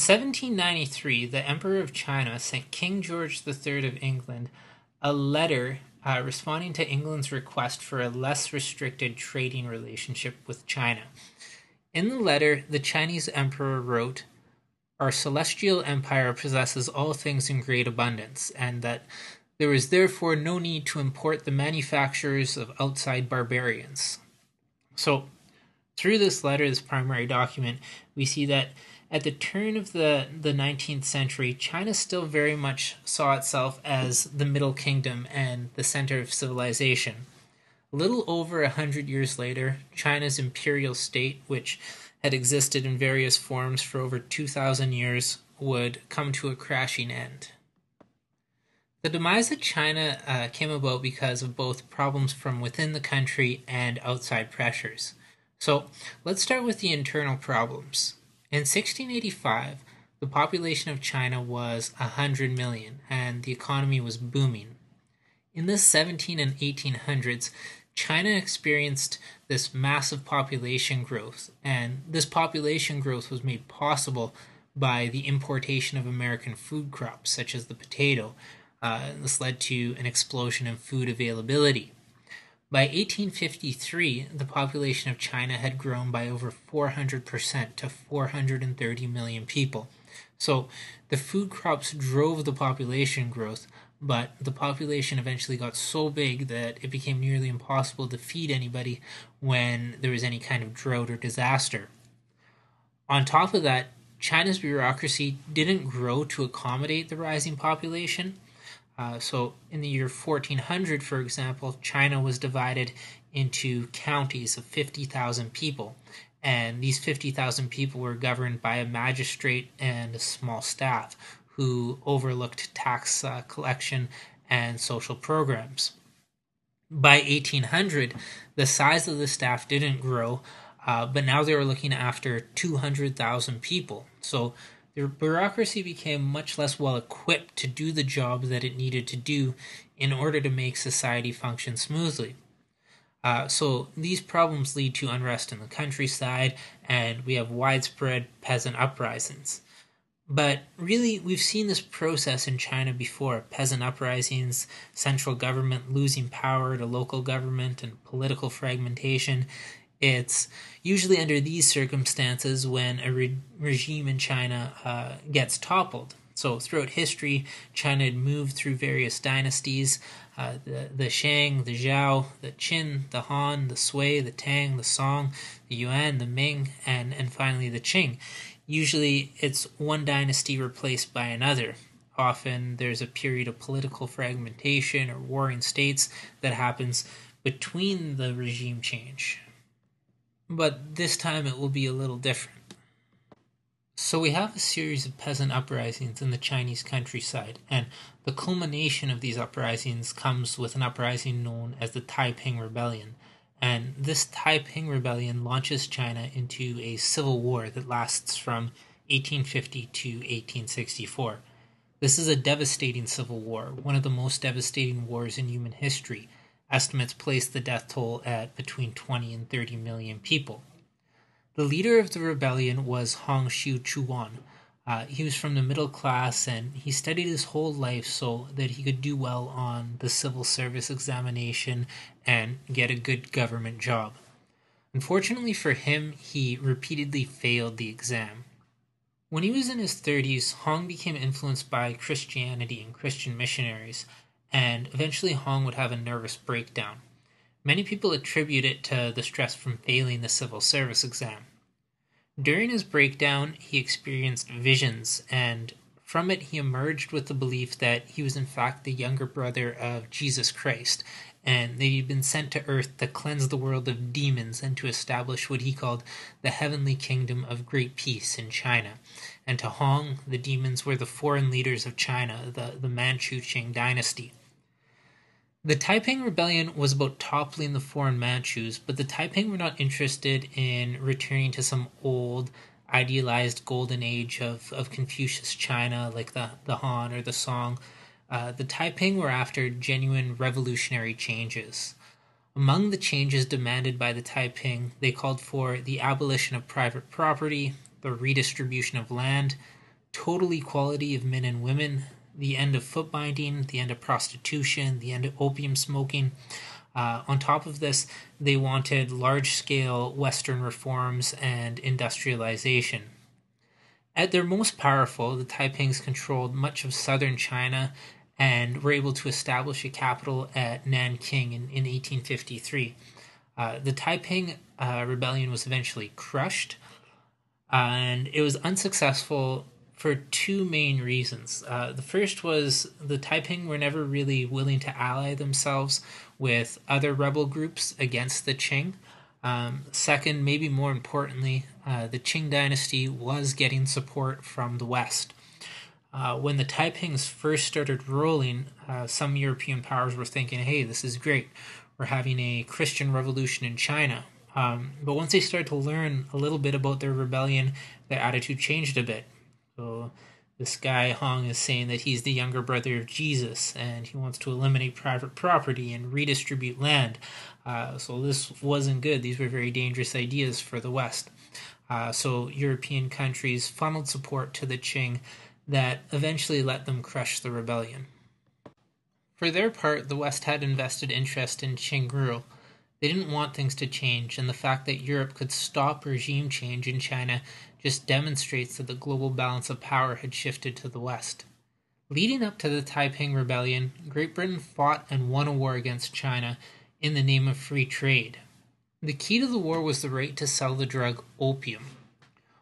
1793, the Emperor of China sent King George III of England a letter responding to England's request for a less restricted trading relationship with China. In the letter, the Chinese emperor wrote, "Our celestial empire possesses all things in great abundance, and that there is therefore no need to import the manufactures of outside barbarians." So, through this letter, this primary document, we see that at the turn of the 19th century, China still very much saw itself as the Middle Kingdom and the center of civilization. A little over 100 years later, China's imperial state, which had existed in various forms for over 2,000 years, would come to a crashing end. The demise of China came about because of both problems from within the country and outside pressures. So let's start with the internal problems. In 1685, the population of China was 100 million, and the economy was booming. In the 17 and 1800s, China experienced this massive population growth, and this population growth was made possible by the importation of American food crops, such as the potato. This led to an explosion in food availability. By 1853, the population of China had grown by over 400% to 430 million people. So the food crops drove the population growth, but the population eventually got so big that it became nearly impossible to feed anybody when there was any kind of drought or disaster. On top of that, China's bureaucracy didn't grow to accommodate the rising population. So in the year 1400, for example, China was divided into counties of 50,000 people, and these 50,000 people were governed by a magistrate and a small staff who overlooked tax collection and social programs. By 1800, the size of the staff didn't grow, but now they were looking after 200,000 people. So the bureaucracy became much less well equipped to do the job that it needed to do in order to make society function smoothly. So these problems lead to unrest in the countryside, and we have widespread peasant uprisings. But really, we've seen this process in China before: peasant uprisings, central government losing power to local government, and political fragmentation. It's usually under these circumstances when a regime in China gets toppled. So throughout history, China had moved through various dynasties: the Shang, the Zhao, the Qin, the Han, the Sui, the Tang, the Song, the Yuan, the Ming, and finally the Qing. Usually it's one dynasty replaced by another. Often there's a period of political fragmentation or warring states that happens between the regime change. But this time it will be a little different. So we have a series of peasant uprisings in the Chinese countryside, and the culmination of these uprisings comes with an uprising known as the Taiping Rebellion. And this Taiping Rebellion launches China into a civil war that lasts from 1850 to 1864. This is a devastating civil war, one of the most devastating wars in human history. Estimates place the death toll at between 20 and 30 million people. The leader of the rebellion was Hong Xiuquan. He was from the middle class, and he studied his whole life so that he could do well on the civil service examination and get a good government job. Unfortunately for him, he repeatedly failed the exam. When he was in his 30s, Hong became influenced by Christianity and Christian missionaries, and eventually Hong would have a nervous breakdown. Many people attribute it to the stress from failing the civil service exam. During his breakdown, he experienced visions, and from it he emerged with the belief that he was in fact the younger brother of Jesus Christ, and that he'd been sent to earth to cleanse the world of demons and to establish what he called the heavenly kingdom of great peace in China. And to Hong, the demons were the foreign leaders of China, the Manchu Qing dynasty. The Taiping Rebellion was about toppling the foreign Manchus, but the Taiping were not interested in returning to some old, idealized golden age of Confucius China like the Han or the Song. The Taiping were after genuine revolutionary changes. Among the changes demanded by the Taiping, they called for the abolition of private property, the redistribution of land, total equality of men and women, the end of foot binding, the end of prostitution, the end of opium smoking. On top of this, they wanted large-scale Western reforms and industrialization. At their most powerful, the Taipings controlled much of southern China and were able to establish a capital at Nanking in 1853. The Taiping Rebellion was eventually crushed, and it was unsuccessful for two main reasons. The first was the Taiping were never really willing to ally themselves with other rebel groups against the Qing. Second, maybe more importantly, the Qing dynasty was getting support from the West. When the Taipings first started ruling, some European powers were thinking, hey, this is great. We're having a Christian revolution in China. But once they started to learn a little bit about their rebellion, their attitude changed a bit. So this guy Hong is saying that he's the younger brother of Jesus, and he wants to eliminate private property and redistribute land. So this wasn't good. These were very dangerous ideas for the West. So European countries funneled support to the Qing that eventually let them crush the rebellion. For their part, the West had invested interest in Qing rule. They didn't want things to change, and the fact that Europe could stop regime change in China just demonstrates that the global balance of power had shifted to the West. Leading up to the Taiping Rebellion, Great Britain fought and won a war against China in the name of free trade. The key to the war was the right to sell the drug opium.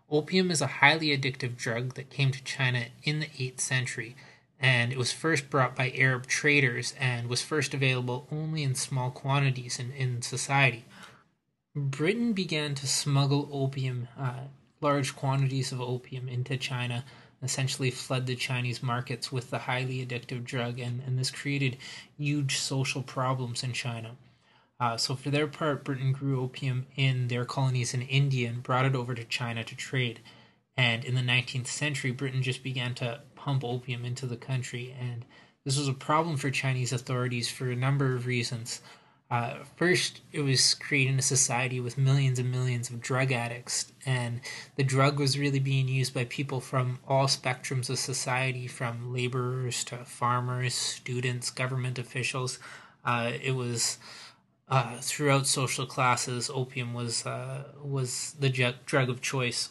Opium is a highly addictive drug that came to China in the 8th century, and it was first brought by Arab traders and was first available only in small quantities in society. Britain began to smuggle opium, large quantities of opium, into China, essentially flood the Chinese markets with the highly addictive drug, and this created huge social problems in China. So for their part, Britain grew opium in their colonies in India and brought it over to China to trade. And in the 19th century, Britain just began to pump opium into the country, and this was a problem for Chinese authorities for a number of reasons. First, it was creating a society with millions and millions of drug addicts, and the drug was really being used by people from all spectrums of society, from laborers to farmers, students, government officials. It was throughout social classes. Opium was the drug of choice.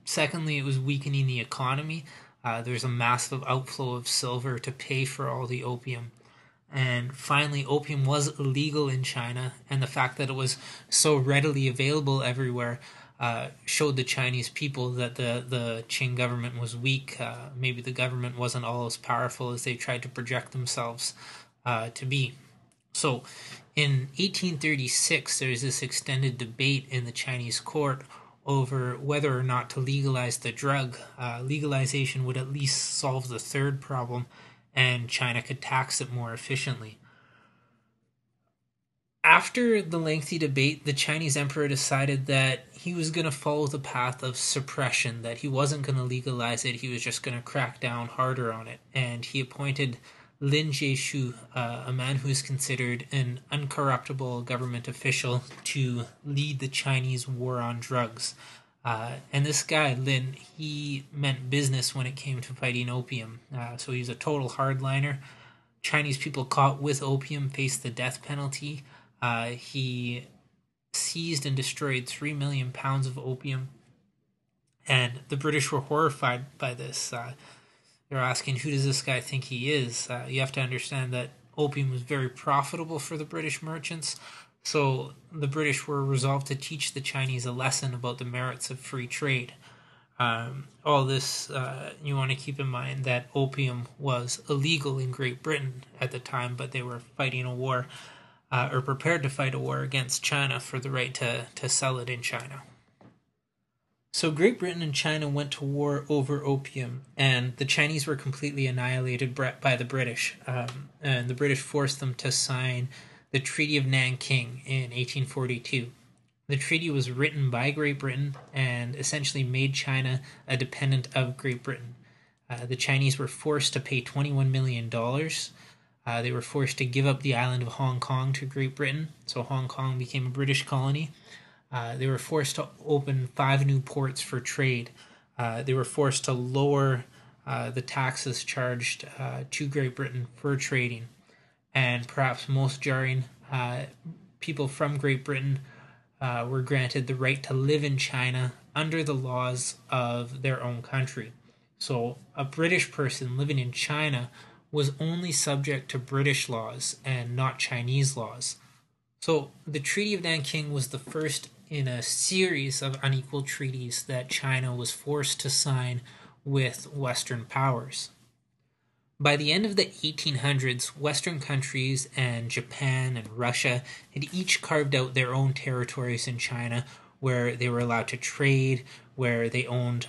Secondly, it was weakening the economy. There's a massive outflow of silver to pay for all the opium. And finally, opium was illegal in China, and the fact that it was so readily available everywhere showed the Chinese people that the Qing government was weak. Maybe the government wasn't all as powerful as they tried to project themselves to be. So in 1836, there was this extended debate in the Chinese court over whether or not to legalize the drug. Legalization would at least solve the third problem, and China could tax it more efficiently. After the lengthy debate, the Chinese emperor decided that he was going to follow the path of suppression, that he wasn't going to legalize it, he was just going to crack down harder on it. And he appointed Lin Jie-shu, a man who is considered an uncorruptible government official, to lead the Chinese war on drugs. And this guy, Lin, he meant business when it came to fighting opium. So he's a total hardliner. Chinese people caught with opium faced the death penalty. He seized and destroyed 3 million pounds of opium. And the British were horrified by this. They're asking, who does this guy think he is? You have to understand that opium was very profitable for the British merchants. So the British were resolved to teach the Chinese a lesson about the merits of free trade. All this, you want to keep in mind that opium was illegal in Great Britain at the time, but they were fighting a war, or prepared to fight a war against China for the right to sell it in China. So Great Britain and China went to war over opium, and the Chinese were completely annihilated by the British. And the British forced them to sign the Treaty of Nanking in 1842. The treaty was written by Great Britain and essentially made China a dependent of Great Britain. The Chinese were forced to pay $21 million. They were forced to give up the island of Hong Kong to Great Britain, so Hong Kong became a British colony. They were forced to open 5 new ports for trade. They were forced to lower the taxes charged to Great Britain for trading. And perhaps most jarring, people from Great Britain were granted the right to live in China under the laws of their own country. So a British person living in China was only subject to British laws and not Chinese laws. So the Treaty of Nanking was the first in a series of unequal treaties that China was forced to sign with Western powers. By the end of the 1800s, Western countries and Japan and Russia had each carved out their own territories in China where they were allowed to trade, where they owned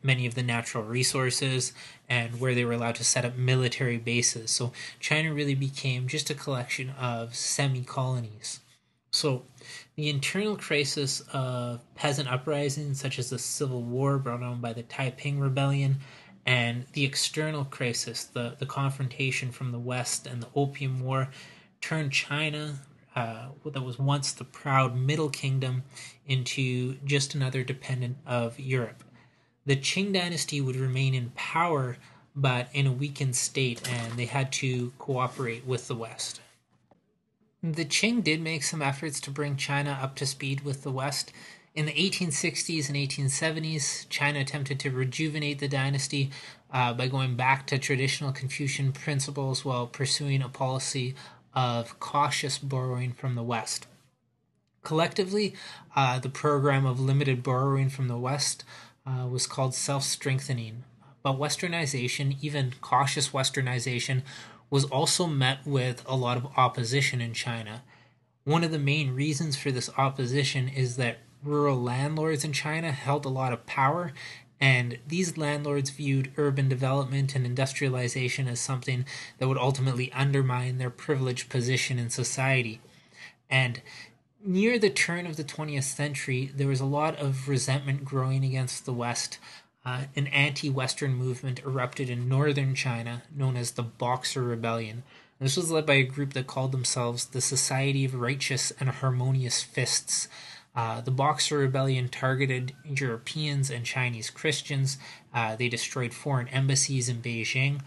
many of the natural resources, and where they were allowed to set up military bases. So China really became just a collection of semi-colonies. So the internal crisis of peasant uprisings, such as the Civil War brought on by the Taiping Rebellion, and the external crisis, the confrontation from the West and the Opium War, turned China, that was once the proud Middle Kingdom, into just another dependent of Europe. The Qing dynasty would remain in power, but in a weakened state, and they had to cooperate with the West. The Qing did make some efforts to bring China up to speed with the West. In the 1860s and 1870s, China attempted to rejuvenate the dynasty by going back to traditional Confucian principles while pursuing a policy of cautious borrowing from the West. Collectively, the program of limited borrowing from the West was called self-strengthening. But westernization, even cautious westernization, was also met with a lot of opposition in China. One of the main reasons for this opposition is that rural landlords in China held a lot of power, and these landlords viewed urban development and industrialization as something that would ultimately undermine their privileged position in society. And near the turn of the 20th century, there was a lot of resentment growing against the West. An anti-Western movement erupted in northern China known as the Boxer Rebellion. This was led by a group that called themselves the Society of Righteous and Harmonious Fists. The Boxer Rebellion targeted Europeans and Chinese Christians. They destroyed foreign embassies in Beijing.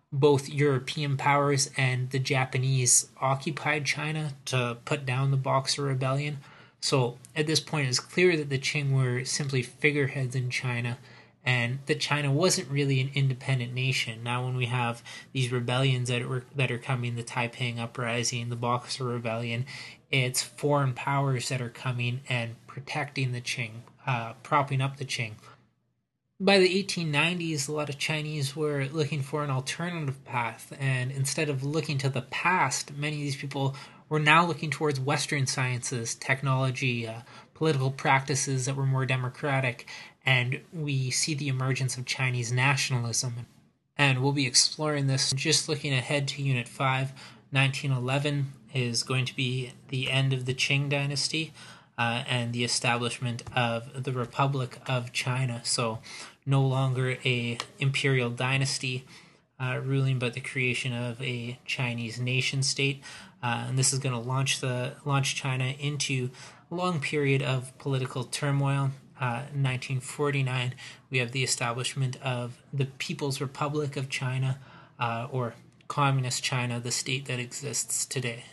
Both European powers and the Japanese occupied China to put down the Boxer Rebellion. So at this point, it's clear that the Qing were simply figureheads in China, and that China wasn't really an independent nation. Now when we have these rebellions that are coming, the Taiping Uprising, the Boxer Rebellion, it's foreign powers that are coming and protecting the Qing, propping up the Qing. By the 1890s, a lot of Chinese were looking for an alternative path, and instead of looking to the past, many of these people were now looking towards Western sciences, technology, political practices that were more democratic, and we see the emergence of Chinese nationalism. And we'll be exploring this just looking ahead to Unit 5. 1911 is going to be the end of the Qing dynasty and the establishment of the Republic of China. So no longer a imperial dynasty ruling, but the creation of a Chinese nation state. And this is going to launch China into a long period of political turmoil. In 1949, we have the establishment of the People's Republic of China, or Communist China, the state that exists today.